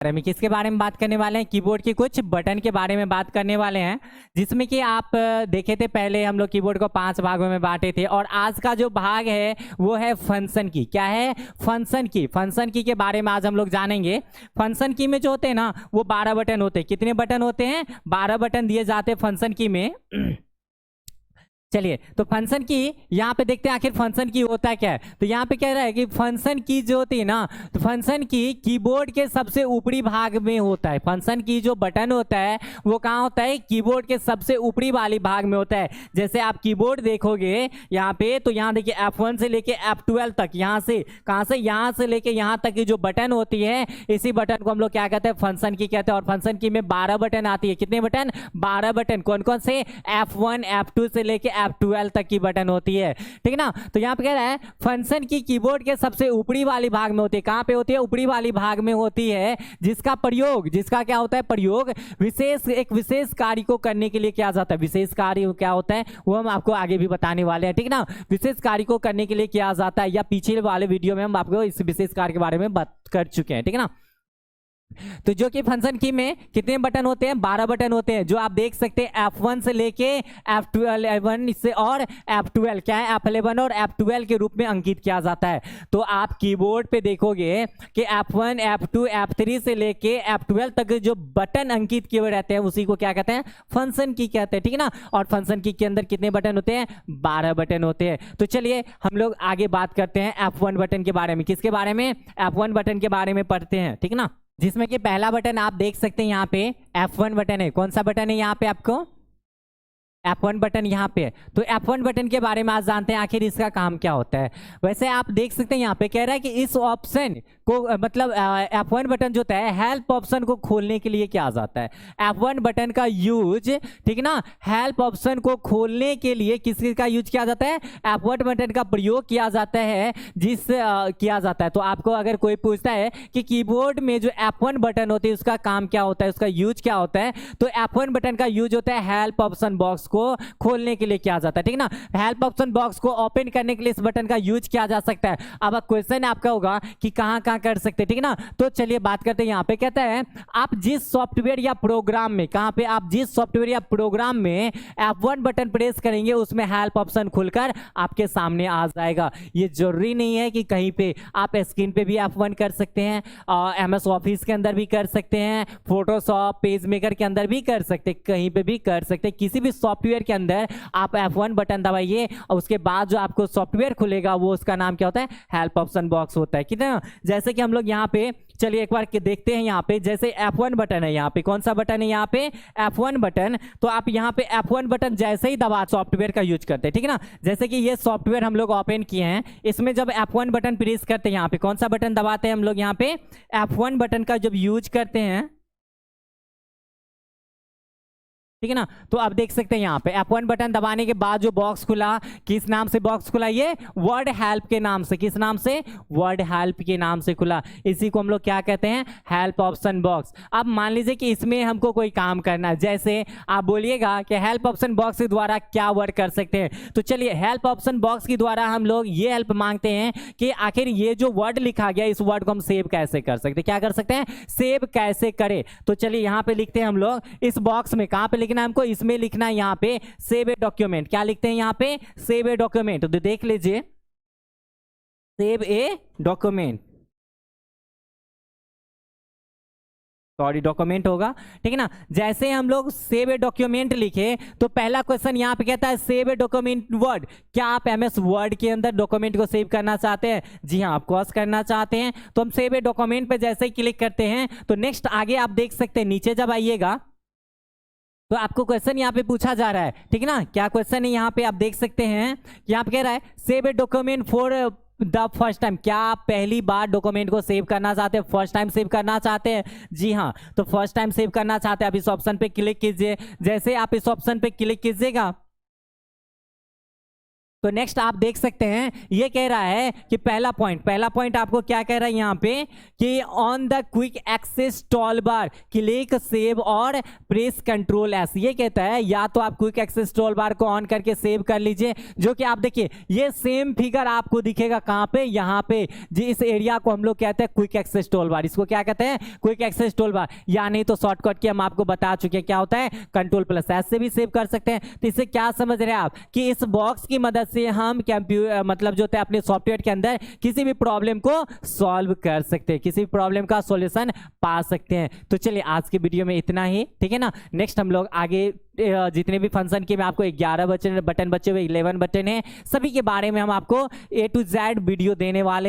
बारे में किसके बारे में बात करने वाले हैं, कीबोर्ड के कुछ बटन के बारे में बात करने वाले हैं, जिसमें कि आप देखे थे पहले हम लोग कीबोर्ड को 5 भागों में बांटे थे। और आज का जो भाग है वो है फंक्शन की। क्या है? फंक्शन की। फंक्शन की के बारे में आज हम लोग जानेंगे। फंक्शन की में जो होते हैं ना वो 12 बटन होते हैं। कितने बटन होते हैं? 12 बटन दिए जाते हैं फंक्शन की में। चलिए, तो फंक्शन की यहाँ पे देखते हैं आखिर फंक्शन की होता है क्या है। तो यहाँ पे कह रहा है कि फंक्शन की जो होती है ना, तो फंक्शन की कीबोर्ड के सबसे ऊपरी भाग में होता है। फंक्शन की जो बटन होता है वो कहाँ होता है? कीबोर्ड के सबसे ऊपरी वाली भाग में होता है। जैसे आप कीबोर्ड देखोगे यहाँ पे, तो यहाँ देखिए F1 से लेके F12 तक, यहाँ से कहाँ से, यहाँ से लेके यहाँ तक की जो बटन होती है, इसी बटन को हम लोग क्या कहते हैं? फंक्शन की कहते हैं। और फंक्शन की में 12 बटन आती है। कितने बटन? 12 बटन। कौन कौन से? F1 F2 से लेके F12 तक की बटन होती है, ठीक है ना। तो यहाँ पे कह रहा है फंक्शन की कीबोर्ड के सबसे ऊपरी वाली भाग में होती है। कहाँ पे होती है? ऊपरी वाली भाग में होती है, जिसका प्रयोग, जिसका क्या होता है? प्रयोग एक विशेष कार्य को करने के लिए किया जाता है। विशेष कार्य क्या होता है वो हम आपको आगे भी बताने वाले हैं, ठीक है ना। विशेष कार्य को करने के लिए किया जाता है, या पीछे वाले वीडियो में हम आपको इस विशेष कार्य के बारे में बात कर चुके हैं, ठीक है ना। तो जो कि फंक्शन की में कितने बटन होते हैं? 12 बटन होते हैं, जो आप देख सकते हैं F1 से लेके F11 से और F12, क्या है? F11 और F12 के रूप में अंकित किया जाता है। तो आप कीबोर्ड पे देखोगे कि F1 F2 F3 से लेके F12 तक जो बटन अंकित किए हुए रहते हैं उसी को क्या कहते हैं? फंक्शन की कहते हैं, ठीक है ना। और फंक्शन की के अंदर कितने बटन होते हैं? 12 बटन होते हैं। तो चलिए हम लोग आगे बात करते हैं F1 बटन के बारे में। किसके बारे में? F1 बटन के बारे में पढ़ते हैं, ठीक है ना। जिसमें कि पहला बटन आप देख सकते हैं यहाँ पे F1 बटन है। कौन सा बटन है यहाँ पे? आपको F1 बटन यहाँ पे है। तो F1 बटन के बारे में आज जानते हैं आखिर इसका काम क्या होता है। वैसे आप देख सकते हैं यहाँ पे कह रहा है कि इस ऑप्शन को मतलब F1 बटन जो होता है हेल्प ऑप्शन को खोलने के लिए किया जाता है। F1 बटन का यूज, ठीक है ना, हेल्प ऑप्शन को खोलने के लिए किसका यूज किया जाता है? F1 बटन का प्रयोग किया जाता है, किया जाता है। तो आपको अगर कोई पूछता है कि कीबोर्ड में जो F1 बटन होती है उसका काम क्या होता है, उसका यूज क्या होता है, तो F1 बटन का यूज होता है हेल्प ऑप्शन बॉक्स को खोलने के लिए किया जाता है, ठीक है ना। हेल्प ऑप्शन बॉक्स को ओपन करने के लिए इस बटन का यूज किया जा सकता है। अब क्वेश्चन आपका होगा कि कहां कहां कर सकते हैं, ठीक है ना। तो चलिए बात करते हैं। यहाँ पे कहता है आप जिस सॉफ्टवेयर या प्रोग्राम में, कहां पे? आप जिस सॉफ्टवेयर या प्रोग्राम में F1 बटन प्रेस करेंगे उसमें हेल्प ऑप्शन खुलकर आपके सामने आ जाएगा। ये जरूरी नहीं है कि कहीं पे, आप स्क्रीन पे भी F1 कर सकते हैं, MS ऑफिस के अंदर भी कर सकते हैं, फोटोशॉप पेज मेकर के अंदर भी कर सकते हैं, कहीं पे भी कर सकते हैं। किसी भी सॉफ्टवेयर के अंदर आप F1 बटन दबाइए और उसके बाद जो आपको सॉफ्टवेयर खुलेगा वो उसका नाम क्या होता है? हेल्प ऑप्शन बॉक्स होता है, कितना। जैसे कि हम लोग यहाँ पे चलिए एक बार देखते हैं। यहाँ पे जैसे F1 बटन है, यहाँ पे कौन सा बटन है? यहाँ पे F1 बटन। तो आप यहाँ पे F1 बटन जैसे ही दबा सॉफ्टवेयर का यूज करते हैं, ठीक है ना। जैसे कि ये सॉफ्टवेयर हम लोग ओपन किए हैं, इसमें जब F1 बटन प्रेस करते हैं, यहाँ पे कौन सा बटन दबाते हैं हम लोग? यहाँ पे F1 बटन का जब यूज करते हैं, ठीक है ना। तो आप देख सकते हैं यहाँ पे F1 बटन दबाने के बाद जो बॉक्स खुला, किस नाम से बॉक्स खुला? ये वर्ड हेल्प के नाम से। किस नाम से? वर्ड हेल्प के नाम से खुला। इसी को हम लोग क्या कहते हैं? Help option box. अब मान लीजिए कि इसमें हमको कोई काम करना है, जैसे आप बोलिएगा कि हेल्प ऑप्शन बॉक्स के द्वारा क्या वर्ड कर सकते हैं। तो चलिए हेल्प ऑप्शन बॉक्स के द्वारा हम लोग ये हेल्प मांगते हैं कि आखिर ये जो वर्ड लिखा गया इस वर्ड को हम सेव कैसे कर सकते हैं, क्या कर सकते हैं? सेव कैसे करें। तो चलिए यहाँ पे लिखते हैं हम लोग इस बॉक्स में, कहाँ पे लिखना है हमको? इसमें लिखना है यहाँ पे सेव ए डॉक्यूमेंट। क्या लिखते हैं यहाँ पे? Save a document. तो देख लीजिए save a document, sorry document होगा, ठीक है ना। जैसे हम लोग सेव ए डॉक्यूमेंट लिखे तो पहला क्वेश्चन यहाँ पे कहता है सेव ए डॉक्यूमेंट वर्ड। क्या आप MS वर्ड के अंदर डॉक्यूमेंट को सेव करना चाहते हैं? जी हाँ, ऑफकोर्स करना चाहते हैं। तो हम सेव ए डॉक्यूमेंट पे जैसे ही क्लिक करते हैं तो नेक्स्ट आगे आप देख सकते हैं, नीचे जब आइएगा तो आपको क्वेश्चन यहाँ पे पूछा जा रहा है, ठीक है ना। क्या क्वेश्चन है यहाँ पे? आप देख सकते हैं यहाँ पे कह रहा है save a document for the first time. क्या आप पहली बार डॉक्यूमेंट को सेव करना चाहते हैं? फर्स्ट टाइम सेव करना चाहते हैं? जी हाँ, तो फर्स्ट टाइम सेव करना चाहते हैं। आप इस ऑप्शन पे क्लिक कीजिए। जैसे आप इस ऑप्शन पे क्लिक कीजिएगा तो नेक्स्ट आप देख सकते हैं ये कह रहा है कि पहला पॉइंट आपको क्या कह रहा है यहाँ पे कि on the quick access toolbar click save और प्रेस कंट्रोल एस। ये कहता है या तो आप क्विक एक्सेस टॉल बार को ऑन करके सेव कर लीजिए, जो कि आप देखिए ये सेम फिगर आपको दिखेगा कहाँ पे, यहाँ पे जी। इस एरिया को हम लोग कहते हैं क्विक एक्सेस टॉल बार, इसको क्या कहते हैं क्विक एक्सेस टॉल बार, या नहीं तो शॉर्टकट की हम आपको बता चुके हैं क्या होता है कंट्रोल प्लस एस से भी सेव कर सकते हैं। तो इससे क्या समझ रहे हैं आप कि इस बॉक्स की मदद से हम कंप्यूटर मतलब जो होता है अपने सॉफ्टवेयर के अंदर किसी भी प्रॉब्लम को सॉल्व कर सकते हैं, किसी भी प्रॉब्लम का सॉल्यूशन पा सकते हैं। तो चलिए आज के वीडियो में इतना ही, ठीक है ना। नेक्स्ट हम लोग आगे जितने भी फंक्शन के मैं आपको 11 बटन बचे हुए 11 बटन है, सभी के बारे में हम आपको A to Z वीडियो देने वाले